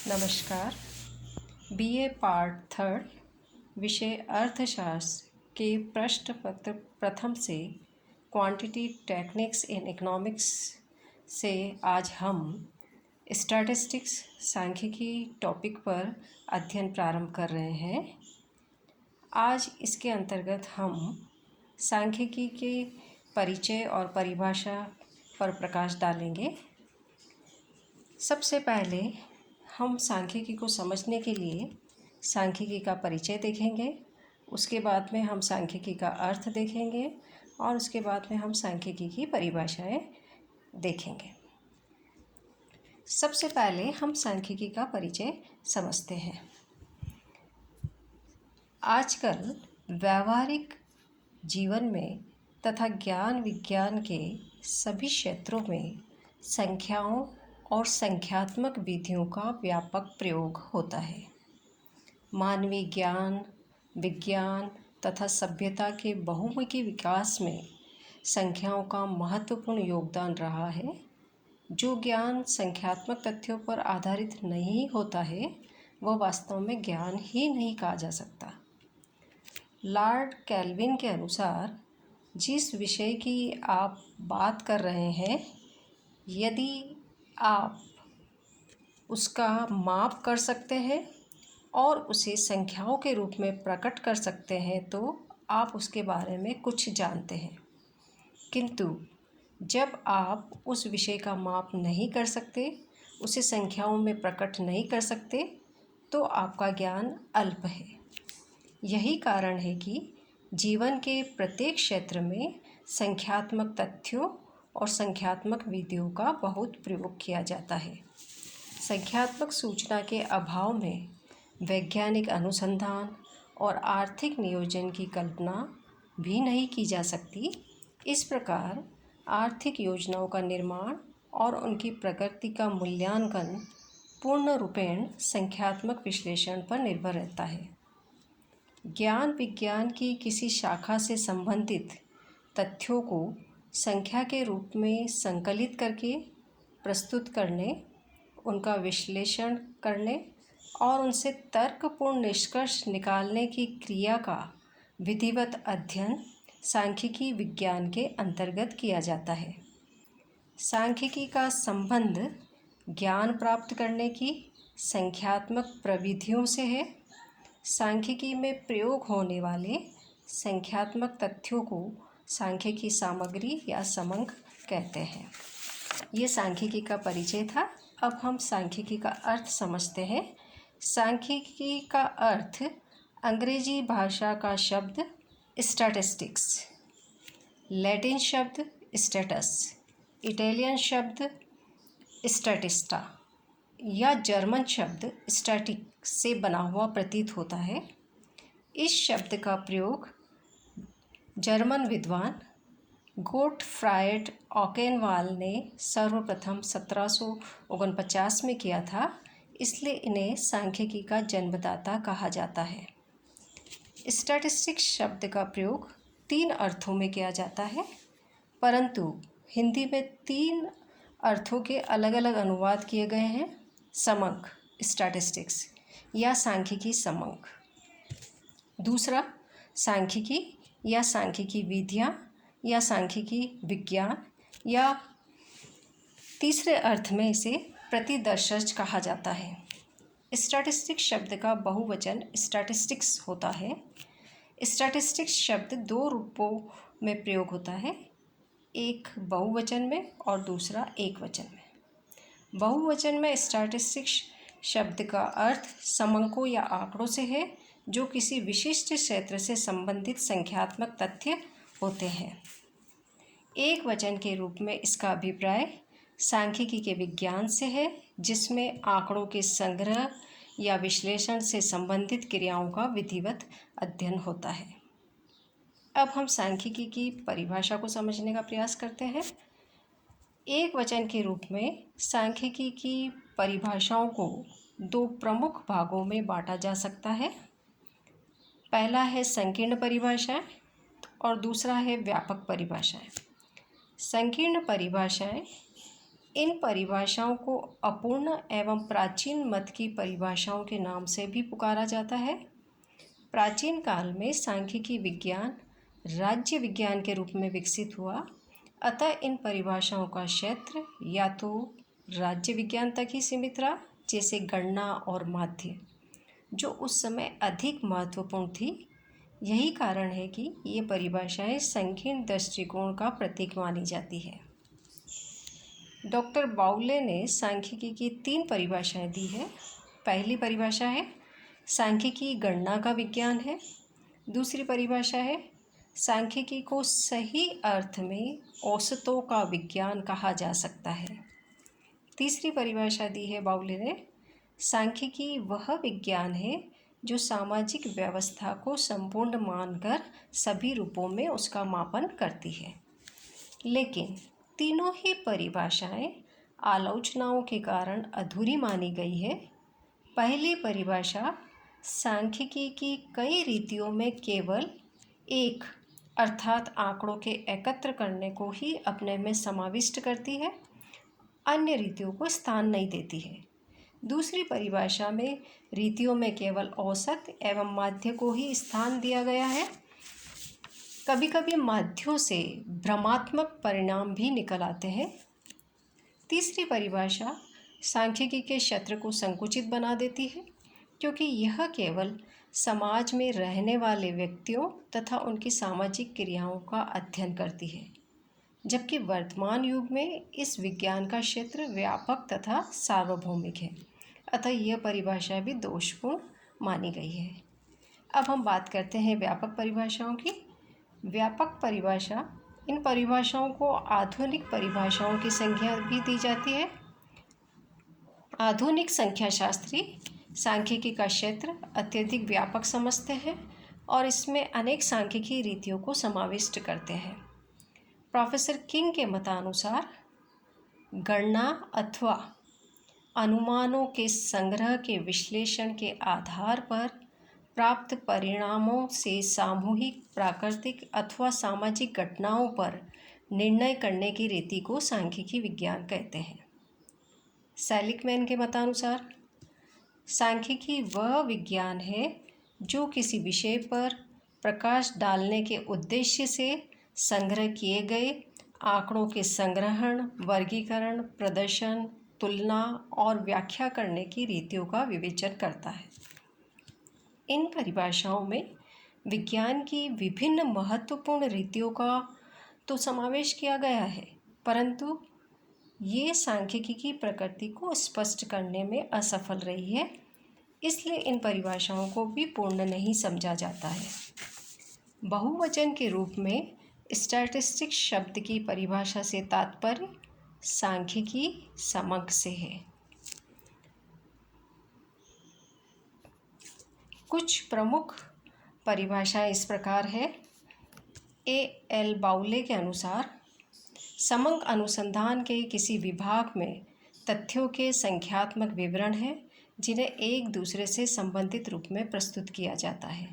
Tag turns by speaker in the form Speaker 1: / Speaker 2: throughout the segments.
Speaker 1: नमस्कार। BA part third विषय अर्थशास्त्र के प्रश्न पत्र प्रथम से क्वांटिटी टेक्निक्स इन इकोनॉमिक्स से आज हम स्टैटिस्टिक्स सांख्यिकी टॉपिक पर अध्ययन प्रारंभ कर रहे हैं। आज इसके अंतर्गत हम सांख्यिकी के परिचय और परिभाषा पर प्रकाश डालेंगे। सबसे पहले हम सांख्यिकी को समझने के लिए सांख्यिकी का परिचय देखेंगे, उसके बाद में हम सांख्यिकी का अर्थ देखेंगे और उसके बाद में हम सांख्यिकी की परिभाषाएं देखेंगे। सबसे पहले हम सांख्यिकी का परिचय समझते हैं। आजकल व्यावहारिक जीवन में तथा ज्ञान विज्ञान के सभी क्षेत्रों में संख्याओं और संख्यात्मक विधियों का व्यापक प्रयोग होता है। मानवीय ज्ञान, विज्ञान तथा सभ्यता के बहुमुखी विकास में संख्याओं का महत्वपूर्ण योगदान रहा है। जो ज्ञान संख्यात्मक तथ्यों पर आधारित नहीं होता है वह वास्तव में ज्ञान ही नहीं कहा जा सकता। लॉर्ड केल्विन के अनुसार जिस विषय की आप बात कर रहे हैं, यदि आप उसका माप कर सकते हैं और उसे संख्याओं के रूप में प्रकट कर सकते हैं तो आप उसके बारे में कुछ जानते हैं। किंतु जब आप उस विषय का माप नहीं कर सकते, उसे संख्याओं में प्रकट नहीं कर सकते, तो आपका ज्ञान अल्प है। यही कारण है कि जीवन के प्रत्येक क्षेत्र में संख्यात्मक तथ्यों और संख्यात्मक विधियों का बहुत प्रयोग किया जाता है। संख्यात्मक सूचना के अभाव में वैज्ञानिक अनुसंधान और आर्थिक नियोजन की कल्पना भी नहीं की जा सकती। इस प्रकार आर्थिक योजनाओं का निर्माण और उनकी प्रगति का मूल्यांकन पूर्ण रूपेण संख्यात्मक विश्लेषण पर निर्भर रहता है। ज्ञान विज्ञान की किसी शाखा से संबंधित तथ्यों को संख्या के रूप में संकलित करके प्रस्तुत करने, उनका विश्लेषण करने और उनसे तर्कपूर्ण निष्कर्ष निकालने की क्रिया का विधिवत अध्ययन सांख्यिकी विज्ञान के अंतर्गत किया जाता है। सांख्यिकी का संबंध ज्ञान प्राप्त करने की संख्यात्मक प्रविधियों से है। सांख्यिकी में प्रयोग होने वाले संख्यात्मक तथ्यों को सांख्यिकी सामग्री या समंक कहते हैं। ये सांख्यिकी का परिचय था। अब हम सांख्यिकी का अर्थ समझते हैं। सांख्यिकी का अर्थ अंग्रेजी भाषा का शब्द स्टैटिस्टिक्स, लैटिन शब्द स्टेटस, इटालियन शब्द स्टैटिस्टा या जर्मन शब्द स्टैटिक से बना हुआ प्रतीत होता है। इस शब्द का प्रयोग जर्मन विद्वान गोटफ्राइड ऑकेनवाल ने सर्वप्रथम 1749 में किया था, इसलिए इन्हें सांख्यिकी का जन्मदाता कहा जाता है। स्टैटिस्टिक्स शब्द का प्रयोग 3 अर्थों में किया जाता है, परंतु हिंदी में 3 अर्थों के अलग अलग अनुवाद किए गए हैं। समंक स्टैटिस्टिक्स या सांख्यिकी समंक, दूसरा सांख्यिकी या सांख्यिकी विधियाँ या सांख्यिकी विज्ञान, या तीसरे अर्थ में इसे प्रतिदर्शज कहा जाता है। स्टैटिस्टिक्स शब्द का बहुवचन स्टैटिस्टिक्स होता है। स्टैटिस्टिक्स शब्द 2 रूपों में प्रयोग होता है, एक बहुवचन में और दूसरा एकवचन में। बहुवचन में स्टैटिस्टिक्स शब्द का अर्थ समंकों या आंकड़ों से है जो किसी विशिष्ट क्षेत्र से संबंधित संख्यात्मक तथ्य होते हैं। एक वचन के रूप में इसका अभिप्राय सांख्यिकी के विज्ञान से है, जिसमें आंकड़ों के संग्रह या विश्लेषण से संबंधित क्रियाओं का विधिवत अध्ययन होता है। अब हम सांख्यिकी की परिभाषा को समझने का प्रयास करते हैं। एक वचन के रूप में सांख्यिकी की परिभाषाओं को 2 प्रमुख भागों में बांटा जा सकता है। पहला है संकीर्ण परिभाषाएं और दूसरा है व्यापक परिभाषाएं। संकीर्ण परिभाषाएं इन परिभाषाओं को अपूर्ण एवं प्राचीन मत की परिभाषाओं के नाम से भी पुकारा जाता है। प्राचीन काल में सांख्यिकी विज्ञान राज्य विज्ञान के रूप में विकसित हुआ, अतः इन परिभाषाओं का क्षेत्र या तो राज्य विज्ञान तक ही सीमित रहा, जैसे गणना और माध्य, जो उस समय अधिक महत्वपूर्ण थी। यही कारण है कि ये परिभाषाएं संकीर्ण दृष्टिकोण का प्रतीक मानी जाती है। डॉक्टर बाउले ने सांख्यिकी की 3 परिभाषाएं दी है। पहली परिभाषा है सांख्यिकी गणना का विज्ञान है। दूसरी परिभाषा है सांख्यिकी को सही अर्थ में औसतों का विज्ञान कहा जा सकता है। तीसरी परिभाषा दी है बाउले ने, सांख्यिकी वह विज्ञान है जो सामाजिक व्यवस्था को संपूर्ण मानकर सभी रूपों में उसका मापन करती है। लेकिन तीनों ही परिभाषाएं आलोचनाओं के कारण अधूरी मानी गई है। पहली परिभाषा सांख्यिकी की कई रीतियों में केवल एक अर्थात आंकड़ों के एकत्र करने को ही अपने में समाविष्ट करती है, अन्य रीतियों को स्थान नहीं देती है। दूसरी परिभाषा में रीतियों में केवल औसत एवं माध्य को ही स्थान दिया गया है। कभी कभी माध्यों से भ्रमात्मक परिणाम भी निकल आते हैं। तीसरी परिभाषा सांख्यिकी के क्षेत्र को संकुचित बना देती है, क्योंकि यह केवल समाज में रहने वाले व्यक्तियों तथा उनकी सामाजिक क्रियाओं का अध्ययन करती है, जबकि वर्तमान युग में इस विज्ञान का क्षेत्र व्यापक तथा सार्वभौमिक है, अतः यह परिभाषा भी दोषपूर्ण मानी गई है। अब हम बात करते हैं व्यापक परिभाषाओं की। व्यापक परिभाषा, इन परिभाषाओं को आधुनिक परिभाषाओं की संज्ञा भी दी जाती है। आधुनिक संख्याशास्त्री सांख्यिकी का क्षेत्र अत्यधिक व्यापक समझते हैं और इसमें अनेक सांख्यिकी रीतियों को समाविष्ट करते हैं। प्रोफेसर किंग के मतानुसार गणना अथवा अनुमानों के संग्रह के विश्लेषण के आधार पर प्राप्त परिणामों से सामूहिक, प्राकृतिक अथवा सामाजिक घटनाओं पर निर्णय करने की रीति को सांख्यिकी विज्ञान कहते हैं। सेलिकमैन के मतानुसार सांख्यिकी वह विज्ञान है जो किसी विषय पर प्रकाश डालने के उद्देश्य से संग्रह किए गए आंकड़ों के संग्रहण, वर्गीकरण, प्रदर्शन, तुलना और व्याख्या करने की रीतियों का विवेचन करता है। इन परिभाषाओं में विज्ञान की विभिन्न महत्वपूर्ण रीतियों का तो समावेश किया गया है, परंतु ये सांख्यिकी की प्रकृति को स्पष्ट करने में असफल रही है, इसलिए इन परिभाषाओं को भी पूर्ण नहीं समझा जाता है। बहुवचन के रूप में स्टैटिस्टिक्स शब्द की परिभाषा से तात्पर्य सांख्यिकी समग्र से है। कुछ प्रमुख परिभाषाएं इस प्रकार है। एल बाउले के अनुसार समग्र अनुसंधान के किसी विभाग में तथ्यों के संख्यात्मक विवरण हैं जिन्हें एक दूसरे से संबंधित रूप में प्रस्तुत किया जाता है।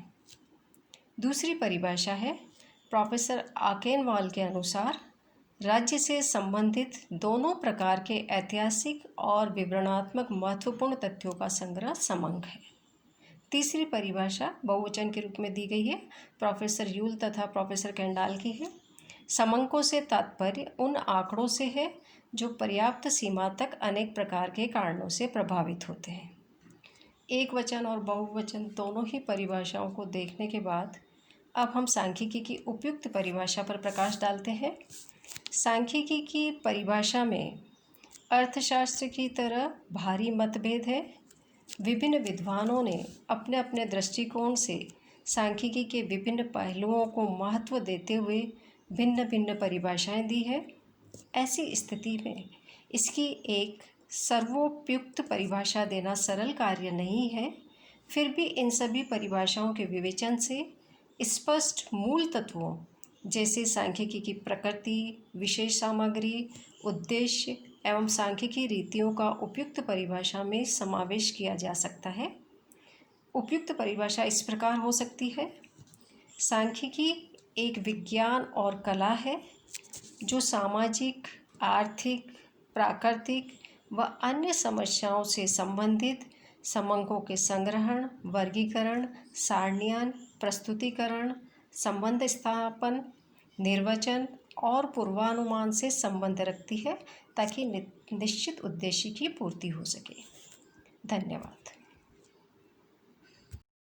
Speaker 1: दूसरी परिभाषा है प्रोफेसर आकेनवाल के अनुसार राज्य से संबंधित दोनों प्रकार के ऐतिहासिक और विवरणात्मक महत्वपूर्ण तथ्यों का संग्रह समंक है। तीसरी परिभाषा बहुवचन के रूप में दी गई है, प्रोफेसर यूल तथा प्रोफेसर कैंडाल की है। समंकों से तात्पर्य उन आंकड़ों से है जो पर्याप्त सीमा तक अनेक प्रकार के कारणों से प्रभावित होते हैं। एक वचन और बहुवचन दोनों ही परिभाषाओं को देखने के बाद अब हम सांख्यिकी की उपयुक्त परिभाषा पर प्रकाश डालते हैं। सांख्यिकी की परिभाषा में अर्थशास्त्र की तरह भारी मतभेद है। विभिन्न विद्वानों ने अपने अपने दृष्टिकोण से सांख्यिकी के विभिन्न पहलुओं को महत्व देते हुए भिन्न भिन्न परिभाषाएं दी है। ऐसी स्थिति में इसकी एक सर्वोपयुक्त परिभाषा देना सरल कार्य नहीं है। फिर भी इन सभी परिभाषाओं के विवेचन से स्पष्ट मूल तत्वों जैसे सांख्यिकी की प्रकृति, विशेष सामग्री, उद्देश्य एवं सांख्यिकी रीतियों का उपयुक्त परिभाषा में समावेश किया जा सकता है। उपयुक्त परिभाषा इस प्रकार हो सकती है। सांख्यिकी एक विज्ञान और कला है जो सामाजिक, आर्थिक, प्राकृतिक व अन्य समस्याओं से संबंधित समंकों के संग्रहण, वर्गीकरण, सारण्यन, प्रस्तुतिकरण, संबंध स्थापन, निर्वचन और पूर्वानुमान से संबंध रखती है ताकि निश्चित उद्देश्य की पूर्ति हो सके। धन्यवाद।